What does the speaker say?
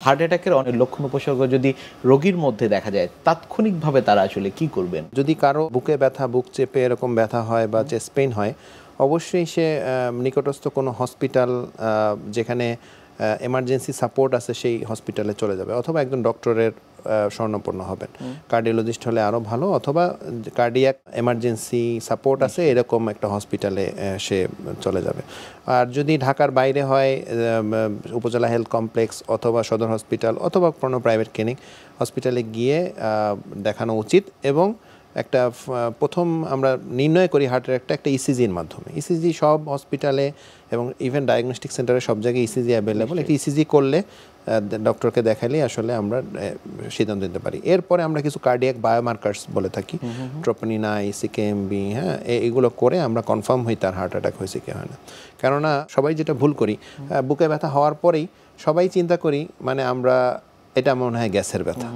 Heart অ্যাটাকের অনেক লক্ষণ উপসর্গ যদি রোগীর মধ্যে দেখা যায় তাৎক্ষণিকভাবে তারা আসলে কি করবেন? যদি কারো বুকে ব্যথা, বুক চেপে এরকম ব্যথা হয় বা চেস্ট পেইন হয়, অবশ্যই সে নিকটস্থ কোনো হসপিটাল যেখানে এমার্জেন্সি সাপোর্ট আছে সেই হসপিটালে চলে যাবে, অথবা একজন ডক্টরের শরণাপন্ন হবেন। কার্ডিওলজিস্ট হলে আরও ভালো, অথবা কার্ডিয়াক এমার্জেন্সি সাপোর্ট আছে এরকম একটা হসপিটালে সে চলে যাবে। আর যদি ঢাকার বাইরে হয়, উপজেলা হেলথ কমপ্লেক্স অথবা সদর হসপিটাল অথবা কোনো প্রাইভেট ক্লিনিক হসপিটালে গিয়ে দেখানো উচিত। এবং একটা প্রথম আমরা নির্ণয় করি হার্ট অ্যাটাকটা একটা ইসিজির মাধ্যমে। ইসিজি সব হসপিটালে এবং ইভেন ডায়াগনস্টিক সেন্টারে সব জায়গায় ইসিজি অ্যাভেলেবল। একটা ইসিজি করলে ডক্টরকে দেখালেই আসলে আমরা সিদ্ধান্ত নিতে পারি। এরপরে আমরা কিছু কার্ডিয়াক বায়োমার্কার্স বলে থাকি, ট্রোপনিন আই, সিকেএমবি, হ্যাঁ, এগুলো করে আমরা কনফার্ম হই তার হার্ট অ্যাটাক হয়েছে কি হয় না। কেননা সবাই যেটা ভুল করি, বুকে ব্যথা হওয়ার পরেই সবাই চিন্তা করি মানে আমরা এটা মনে হয় গ্যাসের ব্যথা।